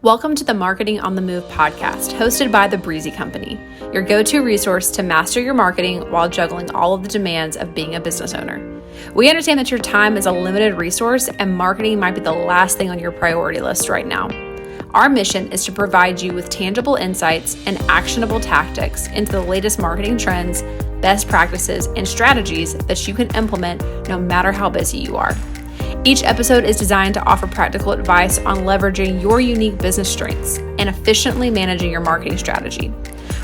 Welcome to the Marketing on the Move podcast, hosted by the Breezy Company, your go-to resource to master your marketing while juggling all of the demands of being a business owner. We understand that your time is a limited resource and marketing might be the last thing on your priority list right now. Our mission is to provide you with tangible insights and actionable tactics into the latest marketing trends, best practices, and strategies that you can implement no matter how busy you are. Each episode is designed to offer practical advice on leveraging your unique business strengths and efficiently managing your marketing strategy.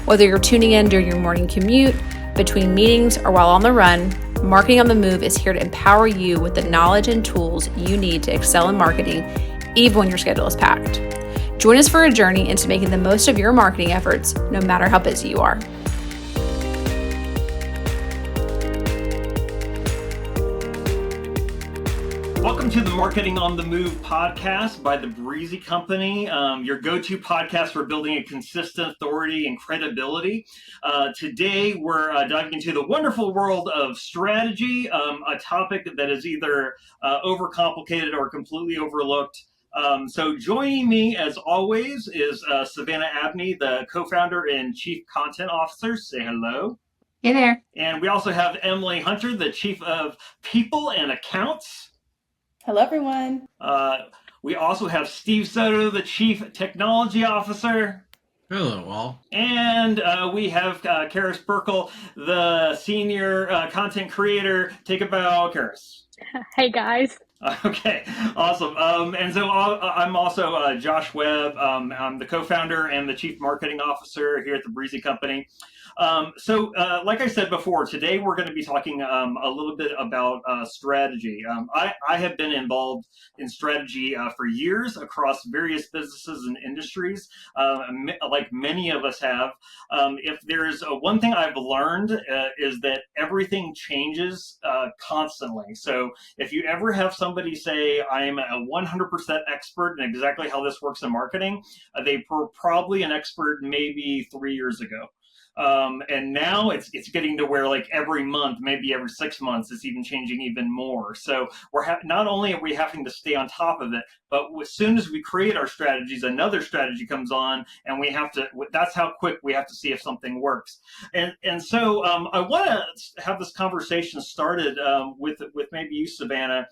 Whether you're tuning in during your morning commute, between meetings, or while on the run, Marketing on the Move is here to empower you with the knowledge and tools you need to excel in marketing, even when your schedule is packed. Join us for a journey into making the most of your marketing efforts, no matter how busy you are. Welcome to the Marketing on the Move podcast by the Breezy Company, your go-to podcast for building a consistent authority and credibility. Today, we're diving into the wonderful world of strategy, a topic that is either overcomplicated or completely overlooked. So joining me, as always, is Savannah Abney, the co-founder and chief content officer. Say hello. Hey there. And we also have Emily Hunter, the chief of people and accounts. Hello, everyone. We also have Steve Soto, the Chief Technology Officer. Hello, all. And we have Karis Burkle, the Senior Content Creator. Take a bow, Karis. Hey, guys. Okay, awesome. And so I'm also Josh Webb. I'm the co-founder and the Chief Marketing Officer here at the Breezy Company. So like I said before, today we're going to be talking a little bit about strategy. I have been involved in strategy for years across various businesses and industries, like many of us have. If there's one thing I've learned is that everything changes constantly. So if you ever have somebody say, I'm a 100% expert in exactly how this works in marketing, they were probably an expert maybe 3 years ago. And now it's getting to where like every month, maybe every 6 months, it's even changing even more. So we're not only are we having to stay on top of it, but as soon as we create our strategies, another strategy comes on, and we have to. That's how quick we have to see if something works. And so I want to have this conversation started with maybe you, Savannah.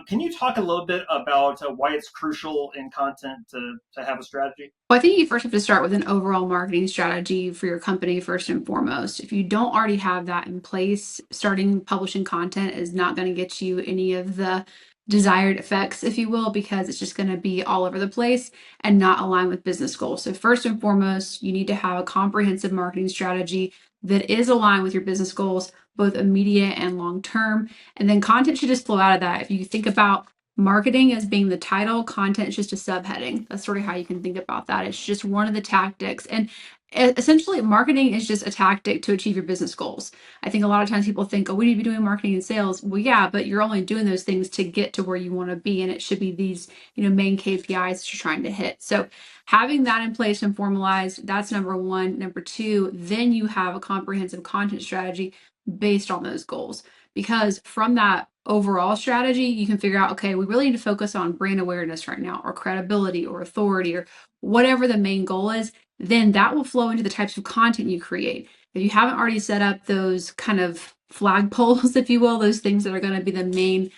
Can you talk a little bit about why it's crucial in content to have a strategy? Well, I think you first have to start with an overall marketing strategy for your company first and foremost. If you don't already have that in place, starting publishing content is not going to get you any of the desired effects, if you will, because it's just going to be all over the place and not align with business goals. So first and foremost, you need to have a comprehensive marketing strategy that is aligned with your business goals, both immediate and long term. And then content should just flow out of that. If you think about marketing as being the title, content is just a subheading. That's sort of how you can think about that. It's just one of the tactics. And essentially, marketing is just a tactic to achieve your business goals. I think a lot of times people think, oh, we need to be doing marketing and sales. Well, yeah, but you're only doing those things to get to where you want to be. And it should be these, main KPIs that you're trying to hit. So having that in place and formalized, that's number one. Number two, then you have a comprehensive content strategy based on those goals. Because from that overall strategy, you can figure out, okay, we really need to focus on brand awareness right now, or credibility, or authority, or whatever the main goal is. Then that will flow into the types of content you create. If you haven't already set up those kind of flagpoles, if you will, those things that are going to be the main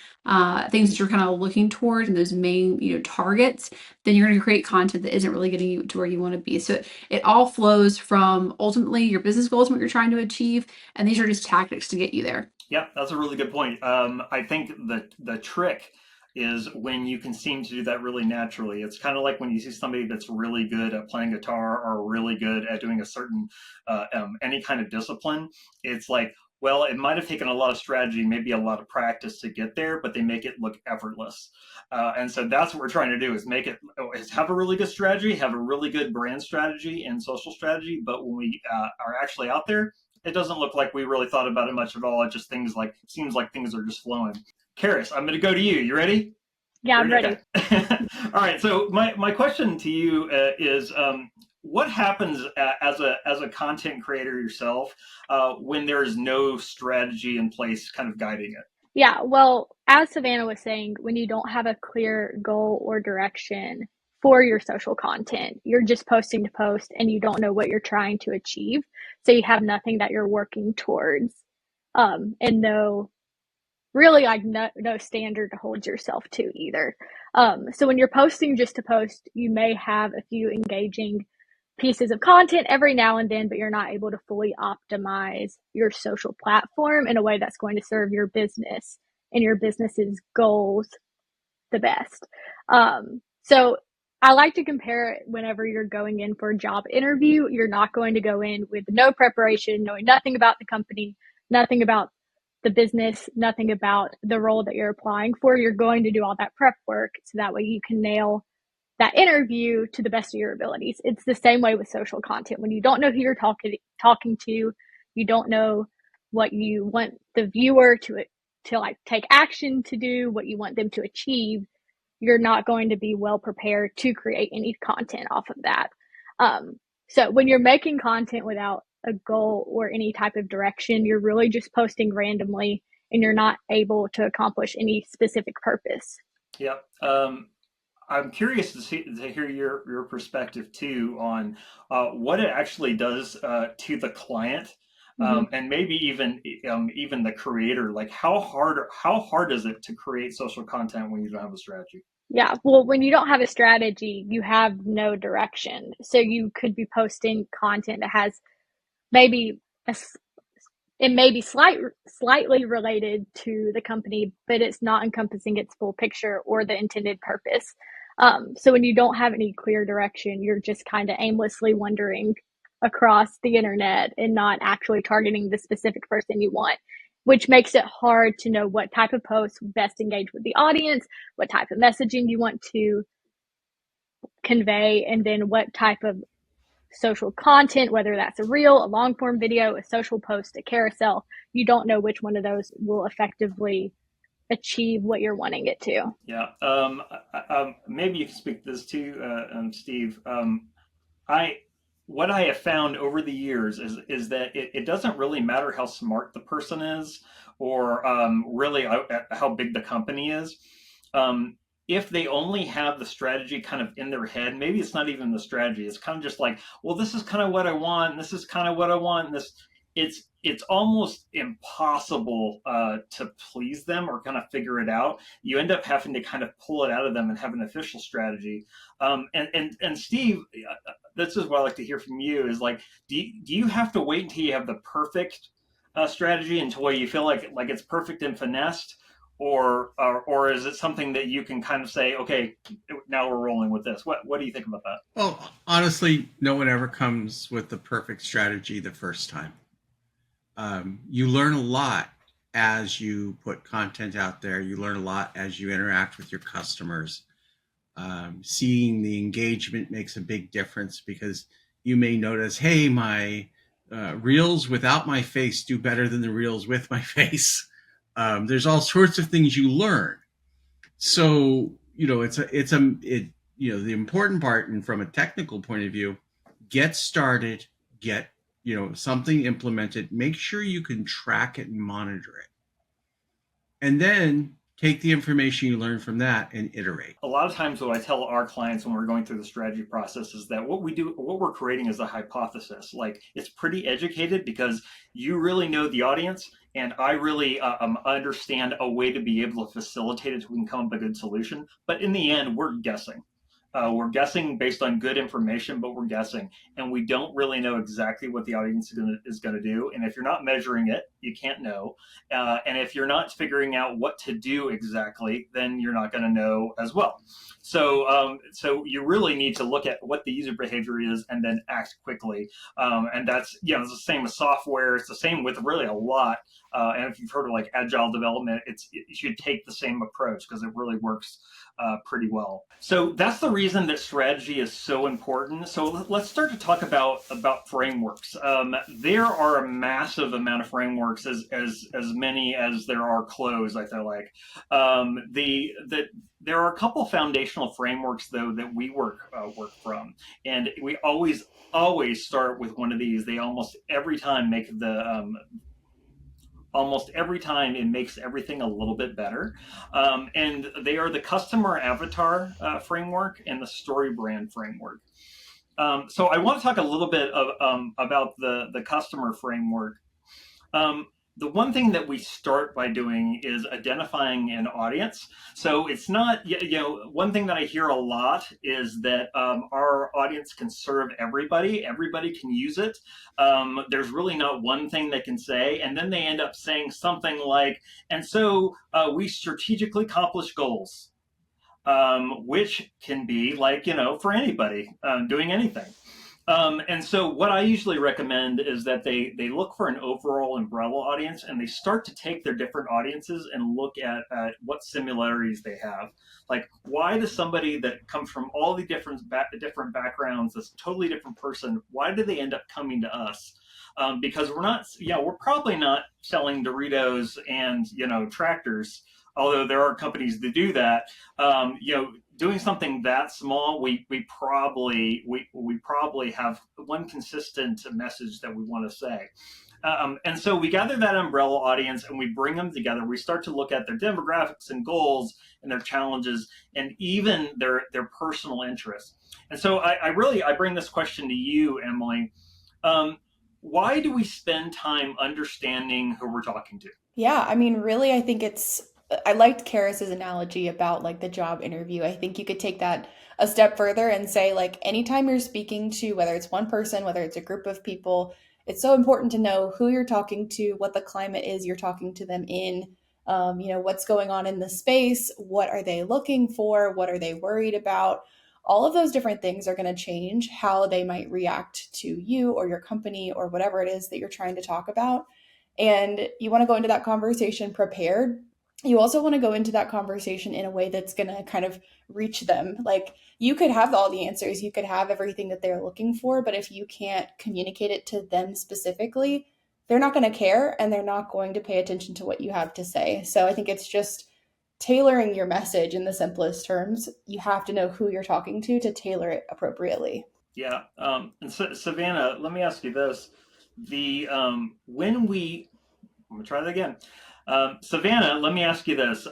things that you're kind of looking towards, and those main targets, then you're going to create content that isn't really getting you to where you want to be. So it all flows from ultimately your business goals and what you're trying to achieve, and these are just tactics to get you there. Yeah, that's a really good point. I think the trick is when you can seem to do that really naturally. It's kind of like when you see somebody that's really good at playing guitar or really good at doing a certain any kind of discipline. It's like, well, it might have taken a lot of strategy, maybe a lot of practice to get there, but they make it look effortless. And so that's what we're trying to do, is have a really good strategy, have a really good brand strategy and social strategy. But when we are actually out there, it doesn't look like we really thought about it much at all. It just seems like things are just flowing. Karis, I'm going to go to you. You ready? Yeah, I'm ready. All right. So my question to you is, what happens as a content creator yourself when there is no strategy in place kind of guiding it? Yeah, well, as Savannah was saying, when you don't have a clear goal or direction for your social content. You're just posting to post and you don't know what you're trying to achieve. So you have nothing that you're working towards. And no really like no standard to hold yourself to either. So when you're posting just to post, you may have a few engaging pieces of content every now and then, but you're not able to fully optimize your social platform in a way that's going to serve your business and your business's goals the best. So I like to compare it whenever you're going in for a job interview. You're not going to go in with no preparation, knowing nothing about the company, nothing about the business, nothing about the role that you're applying for. You're going to do all that prep work so that way you can nail that interview to the best of your abilities. It's the same way with social content. When you don't know who you're talking to, you don't know what you want the viewer to like take action to do, what you want them to achieve, you're not going to be well prepared to create any content off of that. So when you're making content without a goal or any type of direction, you're really just posting randomly and you're not able to accomplish any specific purpose. Yep. I'm curious to hear your perspective too on what it actually does to the client, and maybe even the creator. Like how hard is it to create social content when you don't have a strategy? Yeah, well, when you don't have a strategy, you have no direction. So you could be posting content that has maybe it may be slightly related to the company, but it's not encompassing its full picture or the intended purpose. So when you don't have any clear direction, you're just kind of aimlessly wandering across the internet and not actually targeting the specific person you want, which makes it hard to know what type of posts best engage with the audience, what type of messaging you want to convey, and then what type of social content, whether that's a reel, a long form video, a social post, a carousel. You don't know which one of those will effectively achieve what you're wanting it to. Yeah. Maybe you can speak to this too, Steve. I what I have found over the years is that it doesn't really matter how smart the person is or really how big the company is. Um, if they only have the strategy kind of in their head, maybe it's not even the strategy. It's kind of just like, well, this is kind of what I want. And this is kind of what I want. And this it's almost impossible to please them or kind of figure it out. You end up having to kind of pull it out of them and have an official strategy. And Steve, this is what I like to hear from you is like, do you have to wait until you have the perfect strategy until you feel like it's perfect and finessed, or is it something that you can kind of say, okay, now we're rolling with this? What do you think about that? Well, honestly, no one ever comes with the perfect strategy the first time. You learn a lot as you put content out there. You learn a lot as you interact with your customers. Seeing the engagement makes a big difference because you may notice, hey, my reels without my face do better than the reels with my face. There's all sorts of things you learn. So, the important part, and from a technical point of view, get started, get, something implemented, make sure you can track it and monitor it. And then take the information you learn from that and iterate. A lot of times what I tell our clients when we're going through the strategy process is that what we're creating is a hypothesis. Like, it's pretty educated because you really know the audience and I really understand a way to be able to facilitate it so we can come up with a good solution. But in the end, we're guessing. We're guessing based on good information, but we're guessing, and we don't really know exactly what the audience is going to do. And if you're not measuring it, you can't know. And if you're not figuring out what to do exactly, then you're not going to know as well. So you really need to look at what the user behavior is and then act quickly. And that's it's the same with software. It's the same with really a lot. And if you've heard of like agile development, you should take the same approach because it really works pretty well. So that's the reason that strategy is so important. So let's start to talk about frameworks. There are a massive amount of frameworks, as many as there are clothes, I feel like. There are a couple foundational frameworks though that we work from, and we always start with one of these. They almost every time make almost every time it makes everything a little bit better. And they are the customer avatar framework and the story brand framework. So I want to talk a little bit about the customer framework. Um, the one thing that we start by doing is identifying an audience. So it's not, one thing that I hear a lot is that our audience can serve everybody. Everybody can use it. There's really not one thing they can say. And then they end up saying something like, and so we strategically accomplish goals, which can be like, for anybody doing anything. And so what I usually recommend is that they look for an overall umbrella audience, and they start to take their different audiences and look at what similarities they have. Like, why does somebody that comes from all the different backgrounds, this totally different person, why do they end up coming to us? Because we're probably not selling Doritos and, tractors, although there are companies that do that. Doing something that small, we probably have one consistent message that we want to say. And so we gather that umbrella audience and we bring them together. We start to look at their demographics and goals and their challenges and even their personal interests. And so I bring this question to you, Emily. Why do we spend time understanding who we're talking to? Yeah, I mean, really, I think I liked Karis's analogy about like the job interview. I think you could take that a step further and say, like, anytime you're speaking to, whether it's one person, whether it's a group of people, it's so important to know who you're talking to, what the climate is you're talking to them in, what's going on in the space, what are they looking for, what are they worried about. All of those different things are going to change how they might react to you or your company or whatever it is that you're trying to talk about. And you want to go into that conversation prepared. You also want to go into that conversation in a way that's going to kind of reach them. Like, you could have all the answers, you could have everything that they're looking for, but if you can't communicate it to them specifically, they're not going to care and they're not going to pay attention to what you have to say. So I think it's just tailoring your message in the simplest terms. You have to know who you're talking to tailor it appropriately. Yeah. And so, Savannah, let me ask you this. I'm going to try that again. Savannah, let me ask you this.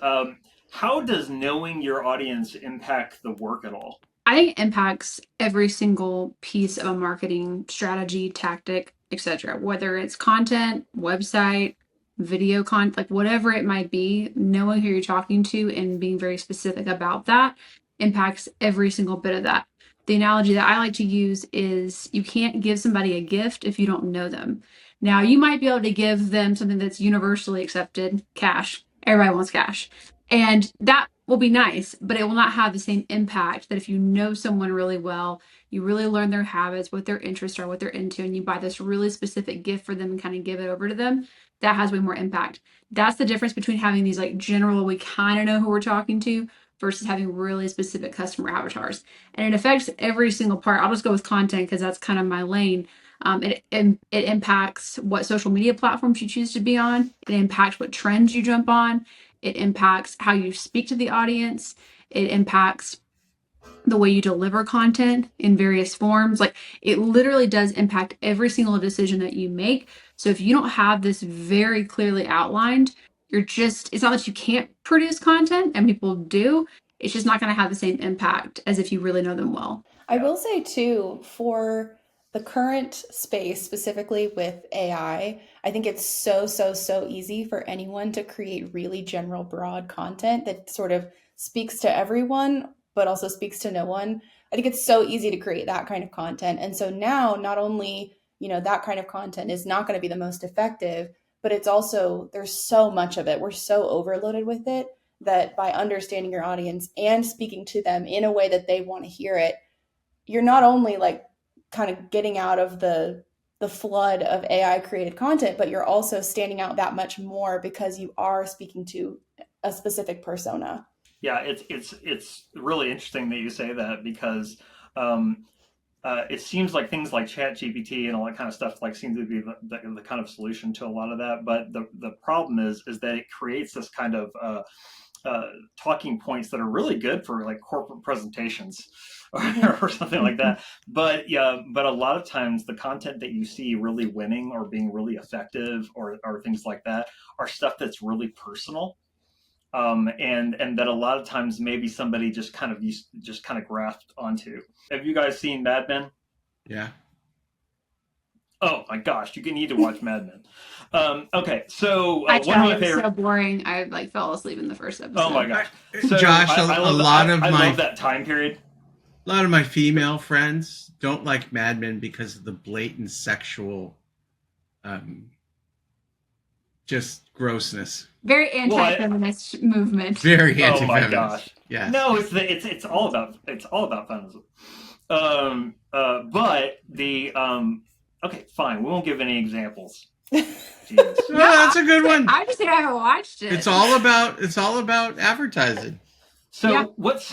How does knowing your audience impact the work at all? I think it impacts every single piece of a marketing strategy, tactic, etc. Whether it's content, website, video content, like whatever it might be, knowing who you're talking to and being very specific about that impacts every single bit of that. The analogy that I like to use is you can't give somebody a gift if you don't know them. Now, you might be able to give them something that's universally accepted, cash. Everybody wants cash. And that will be nice, but it will not have the same impact that if you know someone really well, you really learn their habits, what their interests are, what they're into, and you buy this really specific gift for them and kind of give it over to them. That has way more impact. That's the difference between having these like general, we kind of know who we're talking to versus having really specific customer avatars. And it affects every single part. I'll just go with content because that's kind of my lane. It impacts what social media platforms you choose to be on. It impacts what trends you jump on. It impacts how you speak to the audience. It impacts the way you deliver content in various forms. Like, it literally does impact every single decision that you make. So if you don't have this very clearly outlined, it's not that you can't produce content, and people do. It's just not going to have the same impact as if you really know them well. I will say too, for the current space, specifically with I think it's so easy for anyone to create really general, broad content that sort of speaks to everyone, but also speaks to no one. I think it's so easy to create that kind of content. And so now, not only, that kind of content is not going to be the most effective, but it's also, there's so much of it. We're so overloaded with it that by understanding your audience and speaking to them in a way that they want to hear it, you're not only like kind of getting out of the flood of AI created content, but you're also standing out that much more because you are speaking to a specific persona. Yeah, it's really interesting that you say that because it seems like things like Chat GPT and all that kind of stuff like seem to be the kind of solution to a lot of that. But the problem is that it creates this kind of talking points that are really good for like corporate presentations or something like that. But yeah, but a lot of times the content that you see really winning or being really effective or things like that are stuff that's really personal. And that a lot of times maybe somebody just kind of grasped onto. Have you guys seen Mad Men? Yeah. Oh my gosh, you need to watch Mad Men. Okay, so I one of tried. my It was favorite. so boring. I like fell asleep in the first Oh my episode. gosh! So Josh, I a love lot of I my love that time period. a lot of my female friends don't like Mad Men because of the blatant sexual, just grossness. Very Well, anti-feminist movement. Very oh my anti-feminist. gosh! Yes. No, it's all about feminism. But the okay, fine. We won't give any examples. Jesus. No, that's a good one. I just say I haven't watched it. It's all about advertising. So Yeah. what's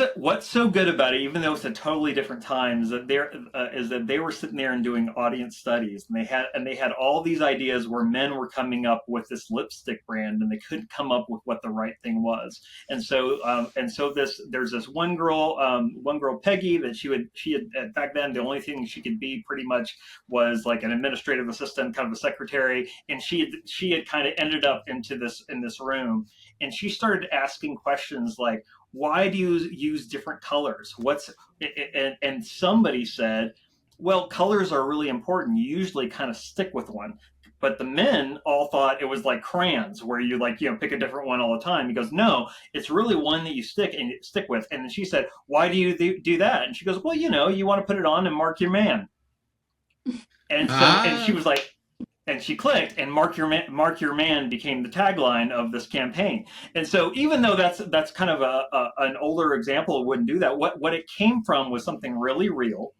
so good about it, even though it's a totally different time, is that they were sitting there and doing audience studies, and they had all these ideas where men were coming up with this lipstick brand, and they couldn't come up with what the right thing was. And so there's this one girl Peggy that she had back then, the only thing she could be pretty much was like an administrative assistant, kind of a secretary, and she had kind of ended up in this room, and she started asking questions like, why do you use different colors? And somebody said, well, colors are really important. You usually kind of stick with one. But the men all thought it was like crayons, where you pick a different one all the time. He goes, no, it's really one that you stick with. And then she said, why do you do that? And she goes, well, you want to put it on and mark your man. And she was like, and she clicked, and mark your man became the tagline of this campaign. And so even though that's kind of an older example, wouldn't do that. What it came from was something really real.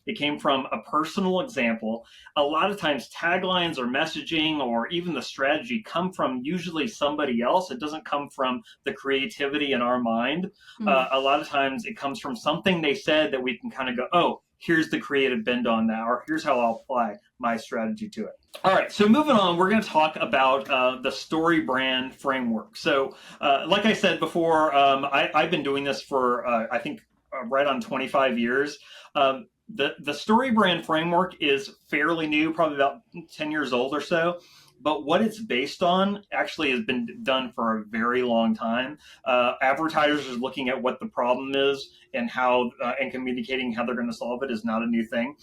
It came from a personal example. A lot of times taglines or messaging or even the strategy come from usually somebody else. It doesn't come from the creativity in our mind. A lot of times it comes from something they said that we can kind of go, oh, here's the creative bend on that, or here's how I'll apply my strategy to it. All right, so moving on, we're going to talk about the story brand framework. So like I said before, I've been doing this for, I think, right on 25 years. The story brand framework is fairly new, probably about 10 years old or so. But what it's based on actually has been done for a very long time. Advertisers are looking at what the problem is and how and communicating how they're going to solve it is not a new thing.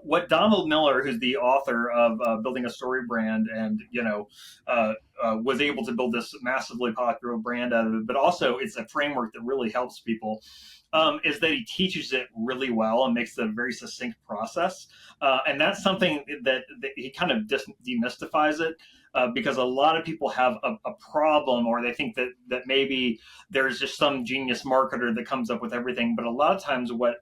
What Donald Miller, who's the author of Building a Story Brand, and was able to build this massively popular brand out of it, but also it's a framework that really helps people. Is that he teaches it really well and makes it a very succinct process. And that's something that he kind of demystifies it, because a lot of people have a problem, or they think that maybe there's just some genius marketer that comes up with everything. But a lot of times what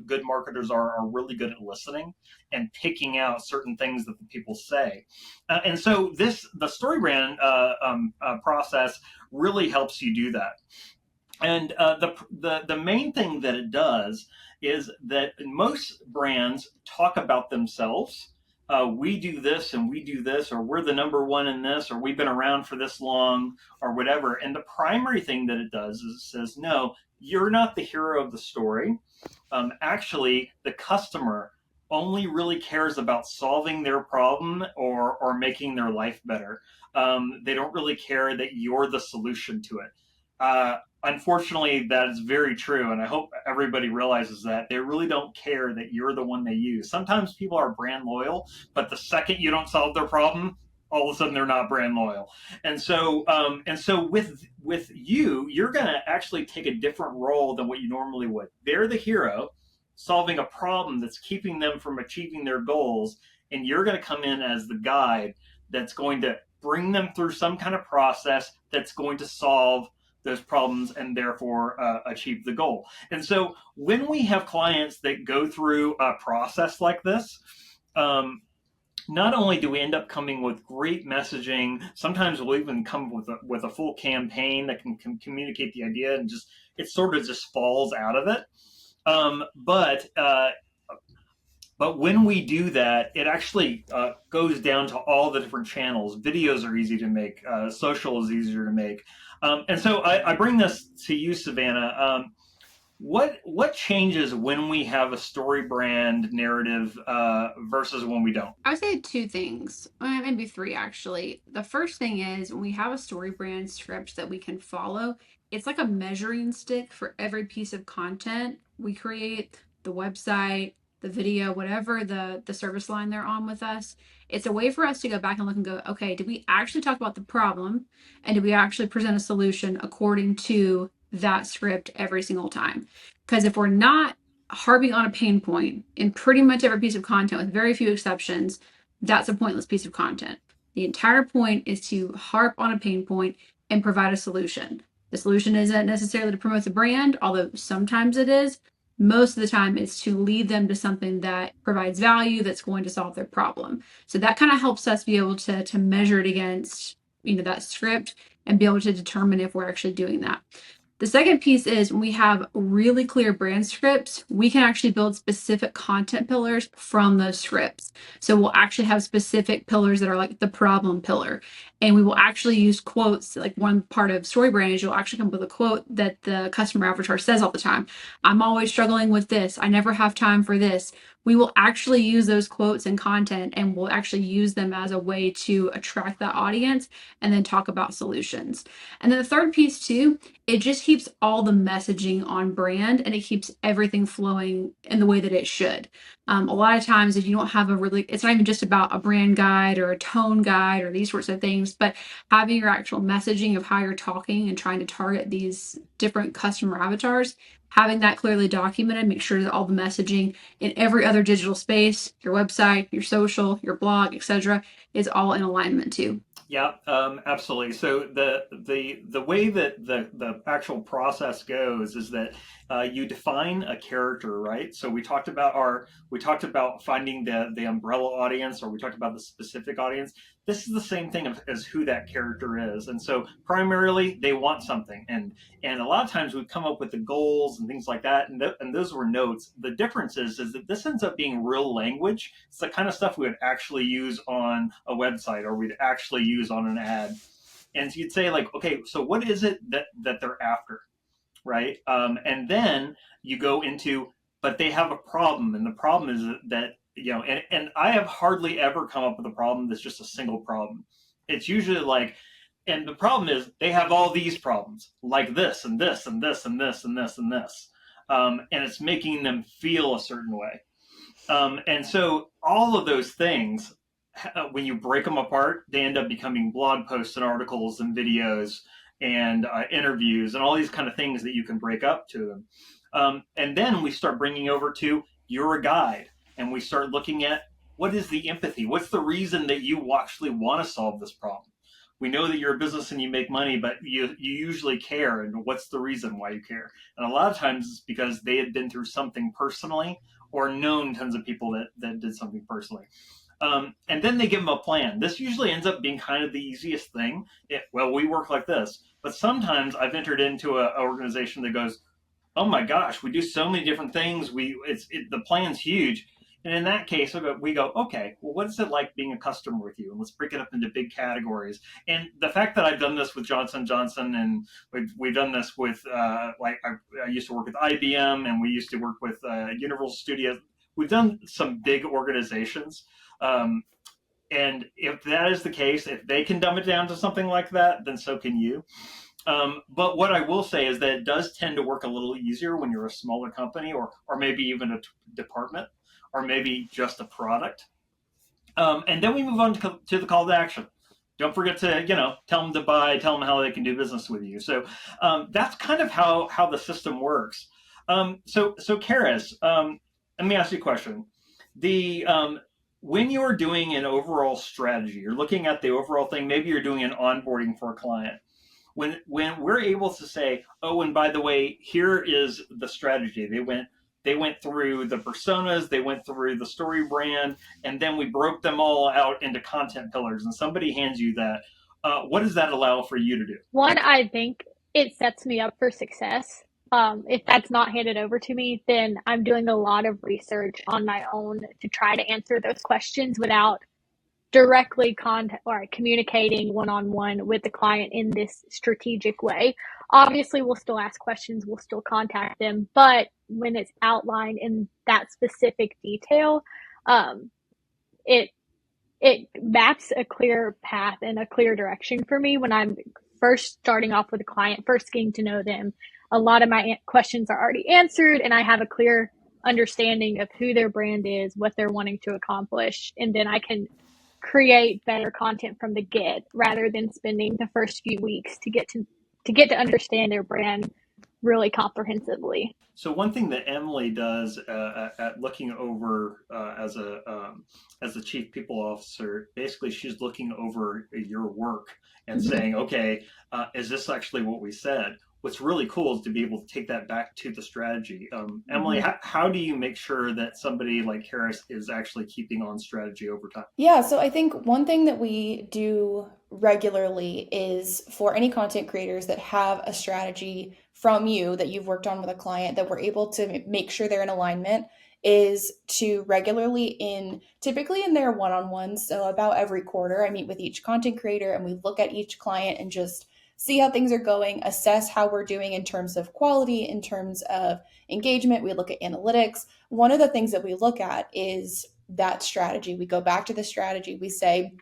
good marketers are really good at listening and picking out certain things that the people say. And so the story brand process really helps you do that. And the main thing that it does is that most brands talk about themselves. We do this and we do this, or we're the number one in this, or we've been around for this long, or whatever. And the primary thing that it does is it says, no, you're not the hero of the story. Actually, the customer only really cares about solving their problem or making their life better. They don't really care that you're the solution to it. Unfortunately, that is very true, and I hope everybody realizes that. They really don't care that you're the one they use. Sometimes people are brand loyal, but the second you don't solve their problem, all of a sudden they're not brand loyal. And so with you're going to actually take a different role than what you normally would. They're the hero solving a problem that's keeping them from achieving their goals, and you're going to come in as the guide that's going to bring them through some kind of process that's going to solve those problems and therefore achieve the goal. And so when we have clients that go through a process like this, not only do we end up coming with great messaging, sometimes we'll even come with a full campaign that can communicate the idea, and it sort of just falls out of it. But when we do that, it actually goes down to all the different channels. Videos are easy to make. Social is easier to make. And so I bring this to you, Savannah. what changes when we have a story brand narrative versus when we don't? I would say two things, maybe three actually. The first thing is when we have a story brand script that we can follow, it's like a measuring stick for every piece of content we create, the website, the video, whatever the service line they're on with us. It's a way for us to go back and look and go, okay, did we actually talk about the problem and did we actually present a solution according to that script every single time? Because if we're not harping on a pain point in pretty much every piece of content, with very few exceptions, that's a pointless piece of content. The entire point is to harp on a pain point and provide a solution. The solution isn't necessarily to promote the brand, although sometimes it is. Most of the time, it's to lead them to something that provides value that's going to solve their problem. So that kind of helps us be able to measure it against that script and be able to determine if we're actually doing that. The second piece is when we have really clear brand scripts, we can actually build specific content pillars from those scripts. So we'll actually have specific pillars that are like the problem pillar. And we will actually use quotes. Like one part of story brand is you'll actually come up with a quote that the customer avatar says all the time. I'm always struggling with this. I never have time for this. We will actually use those quotes and content and we'll actually use them as a way to attract that audience and then talk about solutions. And then the third piece too, it just keeps all the messaging on brand and it keeps everything flowing in the way that it should. A lot of times, if you don't have it's not even just about a brand guide or a tone guide or these sorts of things, but having your actual messaging of how you're talking and trying to target these different customer avatars, having that clearly documented, make sure that all the messaging in every other digital space, your website, your social, your blog, etc., is all in alignment too. Yeah, absolutely. So the way that the actual process goes is that you define a character, right? So we talked about finding the umbrella audience, or we talked about the specific audience. This is the same thing as who that character is, and so primarily they want something, and a lot of times we come up with the goals and things like that, and those were notes. The difference is that this ends up being real language. It's the kind of stuff we would actually use on a website or we'd actually use on an ad. And so you'd say like, okay, so what is it that they're after, right? And then you go into, but they have a problem, and the problem is that and I have hardly ever come up with a problem that's just a single problem. It's usually like, and the problem is they have all these problems, like this and this and this and this and this and this, and it's making them feel a certain way. And so all of those things, when you break them apart, they end up becoming blog posts and articles and videos and interviews and all these kind of things that you can break up to them. And then we start bringing over to you're a guide, and we start looking at what is the empathy? What's the reason that you actually want to solve this problem? We know that you're a business and you make money, but you usually care. And what's the reason why you care? And a lot of times it's because they had been through something personally or known tons of people that did something personally. And then they give them a plan. This usually ends up being kind of the easiest thing. We work like this. But sometimes I've entered into an organization that goes, oh my gosh, we do so many different things. The plan's huge. And in that case, we go, okay, well, what is it like being a customer with you? And let's break it up into big categories. And the fact that I've done this with Johnson & Johnson, and we've done this with, I used to work with IBM, and we used to work with Universal Studios. We've done some big organizations. And if that is the case, if they can dumb it down to something like that, then so can you. But what I will say is that it does tend to work a little easier when you're a smaller company, or maybe even a department, or maybe just a product. And then we move on to the call to action. Don't forget to, tell them to buy, tell them how they can do business with you. So that's kind of how the system works. So Karis, let me ask you a question. When you're doing an overall strategy, you're looking at the overall thing, maybe you're doing an onboarding for a client. When we're able to say, oh, and by the way, here is the strategy. They went through the personas, they went through the story brand, and then we broke them all out into content pillars, and somebody hands you that. What does that allow for you to do? One, I think it sets me up for success. If that's not handed over to me, then I'm doing a lot of research on my own to try to answer those questions without directly communicating one-on-one with the client in this strategic way. Obviously, we'll still ask questions, we'll still contact them, but when it's outlined in that specific detail, it it maps a clear path and a clear direction for me when I'm first starting off with a client, first getting to know them. A lot of my questions are already answered, and I have a clear understanding of who their brand is, what they're wanting to accomplish, and then I can create better content from the get rather than spending the first few weeks to get to understand their brand really comprehensively. So one thing that Emily does at looking over as the chief people officer, basically she's looking over your work and saying, okay, is this actually what we said? What's really cool is to be able to take that back to the strategy. Emily, how do you make sure that somebody like Harris is actually keeping on strategy over time? Yeah, so I think one thing that we do regularly is for any content creators that have a strategy from you that you've worked on with a client that we're able to make sure they're in alignment is to regularly typically in their one-on-ones, so about every quarter I meet with each content creator and we look at each client and just see how things are going, assess how we're doing in terms of quality, in terms of engagement. We look at analytics. One of the things that we look at is that strategy. We go back to the strategy. We say,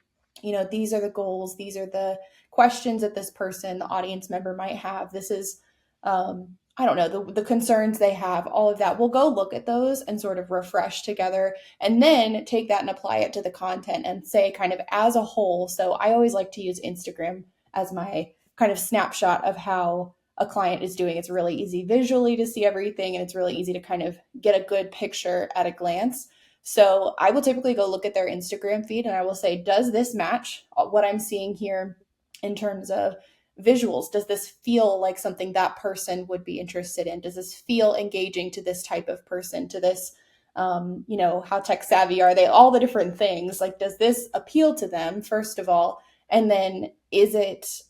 these are the goals. These are the questions that this person, the audience member might have. This is, I don't know, the concerns they have, all of that. We'll go look at those and sort of refresh together and then take that and apply it to the content and say kind of as a whole. So I always like to use Instagram as my kind of snapshot of how a client is doing. It's really easy visually to see everything and it's really easy to kind of get a good picture at a glance. So I will typically go look at their Instagram feed and I will say, does this match what I'm seeing here in terms of visuals? Does this feel like something that person would be interested in? Does this feel engaging to this type of person, to this, how tech savvy are they? All the different things. Like, does this appeal to them, first of all? And then is it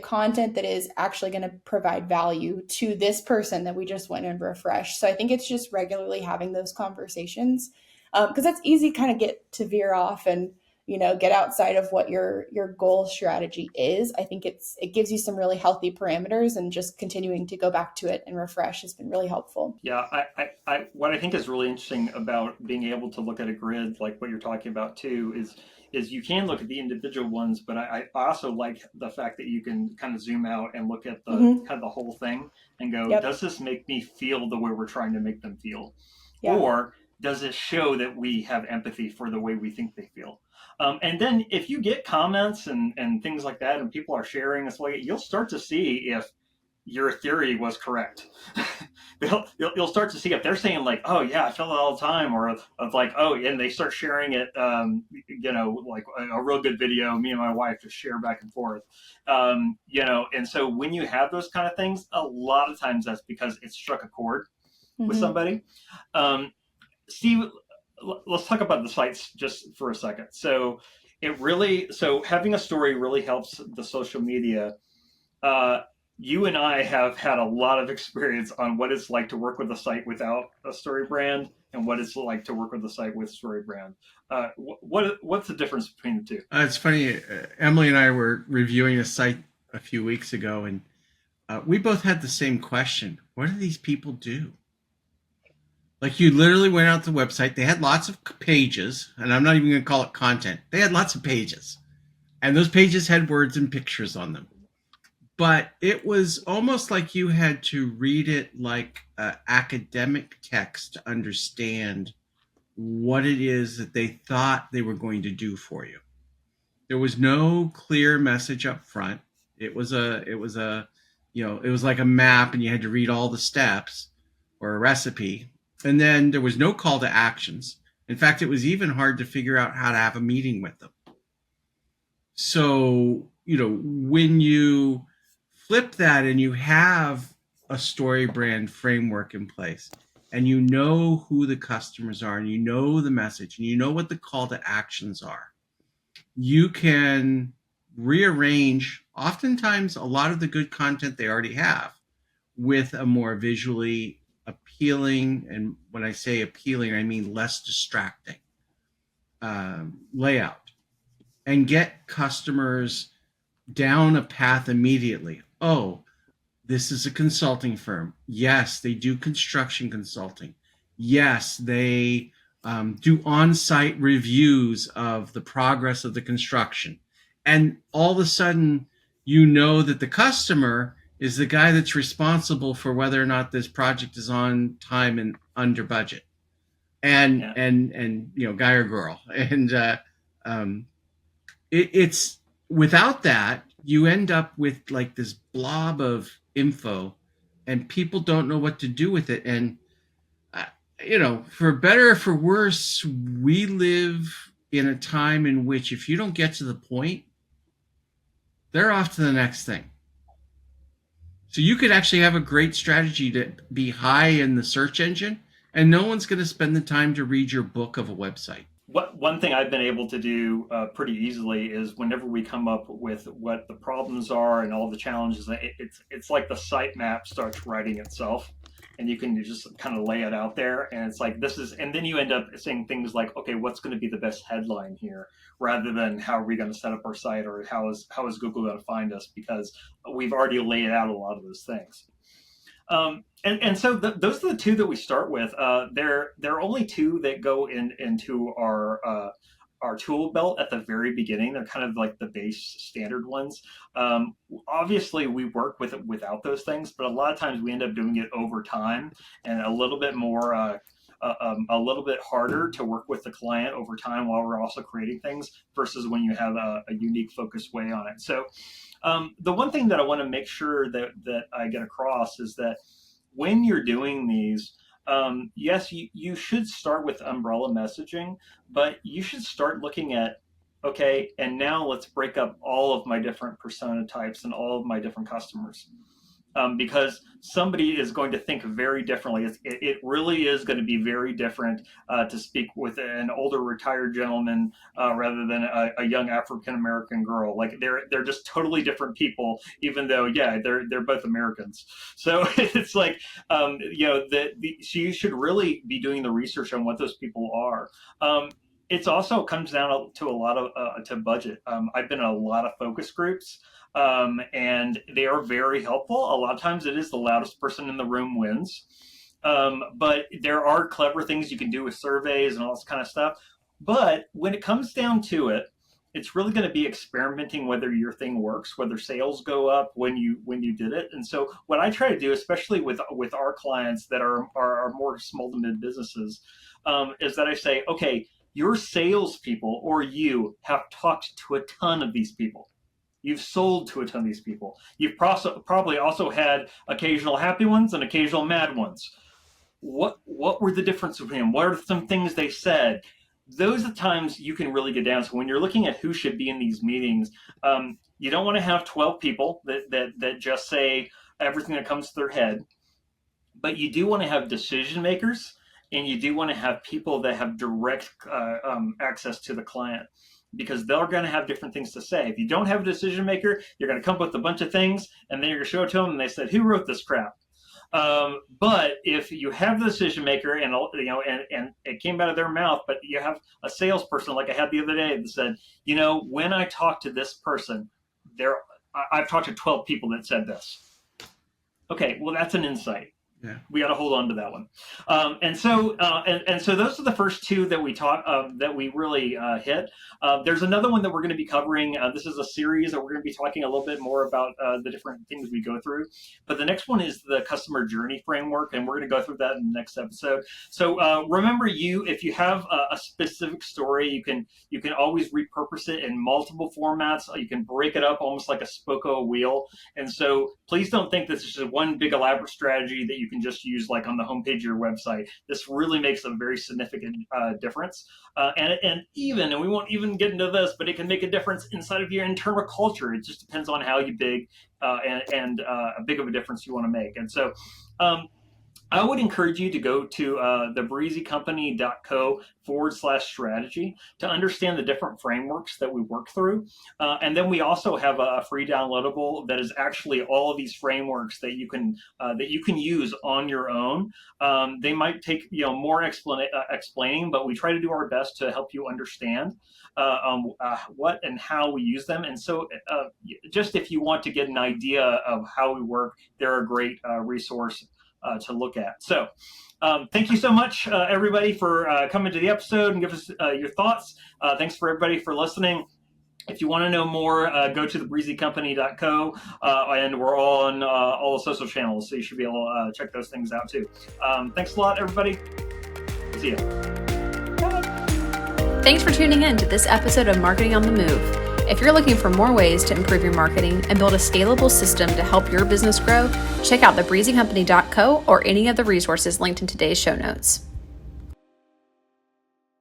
content that is actually going to provide value to this person that we just went and refreshed? So I think it's just regularly having those conversations because that's easy kind of get to veer off and get outside of what your goal strategy is. I think it gives you some really healthy parameters, and just continuing to go back to it and refresh has been really helpful. Yeah, what I think is really interesting about being able to look at a grid like what you're talking about too is you can look at the individual ones, but I also like the fact that you can kind of zoom out and look at the kind of the whole thing and go, Yep. does this make me feel the way we're trying to make them feel? Yeah. Or does it show that we have empathy for the way we think they feel? And then if you get comments and things like that and people are sharing this way, you'll start to see if your theory was correct. You'll start to see if they're saying like, oh yeah, I feel it all the time, or of like, oh, and they start sharing it, like a real good video. Me and my wife just share back and forth, and so when you have those kind of things, a lot of times that's because it struck a chord with somebody. Steve, let's talk about the sites just for a second. So having a story really helps the social media. You and I have had a lot of experience on what it's like to work with a site without a story brand and what it's like to work with a site with story brand. What's the difference between the two? It's funny. Emily and I were reviewing a site a few weeks ago, and we both had the same question. What do these people do? Like, you literally went out to the website. They had lots of pages, and I'm not even going to call it content. They had lots of pages, and those pages had words and pictures on them. But it was almost like you had to read it like academic text to understand what it is that they thought they were going to do for you. There was no clear message up front. It was like a map, and you had to read all the steps, or a recipe. And then there was no call to actions. In fact, it was even hard to figure out how to have a meeting with them. So, when you flip that and you have a story brand framework in place, and you know who the customers are, and you know the message, and you know what the call to actions are, you can rearrange oftentimes a lot of the good content they already have with a more visually appealing, and when I say appealing, I mean less distracting layout, and get customers down a path immediately. Oh, this is a consulting firm. Yes, they do construction consulting. Yes, they do on-site reviews of the progress of the construction. And all of a sudden, you know that the customer is the guy that's responsible for whether or not this project is on time and under budget. And guy or girl. And it's without that, you end up with like this blob of info, and people don't know what to do with it. And for better or for worse, we live in a time in which if you don't get to the point, they're off to the next thing. So you could actually have a great strategy to be high in the search engine, and no one's going to spend the time to read your book of a website. One thing I've been able to do pretty easily is whenever we come up with what the problems are and all the challenges, it's like the sitemap starts writing itself, and you can just kind of lay it out there, and it's like and then you end up saying things like, okay, what's going to be the best headline here, rather than how are we going to set up our site, or how is Google going to find us, because we've already laid out a lot of those things. And so those are the two that we start with. There are only two that go into our tool belt at the very beginning. They're kind of like the base standard ones. Obviously, we work with it without those things, but a lot of times we end up doing it over time and a little bit more. A little bit harder to work with the client over time while we're also creating things, versus when you have a unique focused way on it. So the one thing that I want to make sure that I get across is that when you're doing these, yes, you should start with umbrella messaging, but you should start looking at, okay, and now let's break up all of my different persona types and all of my different customers. Because somebody is going to think very differently. It really is going to be very different to speak with an older retired gentleman rather than a young African American girl. Like they're just totally different people, even though they're both Americans. So it's like so you should really be doing the research on what those people are. It's also comes down to a lot of to budget. I've been in a lot of focus groups. And they are very helpful. A lot of times it is the loudest person in the room wins. But there are clever things you can do with surveys and all this kind of stuff. But when it comes down to it, it's really going to be experimenting whether your thing works, whether sales go up when you did it. And so what I try to do, especially with our clients that are more small to mid businesses, is that I say, okay, your salespeople or you have talked to a ton of these people. You've sold to a ton of these people. You've probably also had occasional happy ones and occasional mad ones. What were the difference between them? What are some things they said? Those are the times you can really get down. So when you're looking at who should be in these meetings, you don't want to have 12 people that just say everything that comes to their head. But you do want to have decision makers, and you do want to have people that have direct access to the client, because they're going to have different things to say. If you don't have a decision maker, you're going to come up with a bunch of things, and then you're going to show it to them, and they said, "Who wrote this crap?" But if you have the decision maker, and it came out of their mouth, but you have a salesperson like I had the other day that said, when I talked to this person, I've talked to 12 people that said this. Okay, well, that's an insight. Yeah. We got to hold on to that one. And so those are the first two that we taught that we really hit. There's another one that we're going to be covering. This is a series that we're going to be talking a little bit more about the different things we go through. But the next one is the customer journey framework, and we're going to go through that in the next episode. So remember, if you have a specific story, you can always repurpose it in multiple formats. You can break it up almost like a spoke of a wheel. And so please don't think this is just one big elaborate strategy that you can just use like on the homepage of your website. This really makes a very significant difference. And we won't even get into this, but it can make a difference inside of your internal culture. It just depends on how big of a difference you want to make. And so I would encourage you to go to thebreezycompany.co/strategy to understand the different frameworks that we work through. And then we also have a free downloadable that is actually all of these frameworks that you can use on your own. They might take more explaining, but we try to do our best to help you understand what and how we use them. And so, just if you want to get an idea of how we work, they're a great resource to look at. So thank you so much, everybody, for coming to the episode and give us your thoughts. Thanks for everybody for listening. If you want to know more, go to thebreezycompany.co, and we're all on all the social channels, so you should be able to check those things out too. Thanks a lot, everybody. See ya. Thanks for tuning in to this episode of Marketing on the Move. If you're looking for more ways to improve your marketing and build a scalable system to help your business grow, check out thebreezycompany.co or any of the resources linked in today's show notes.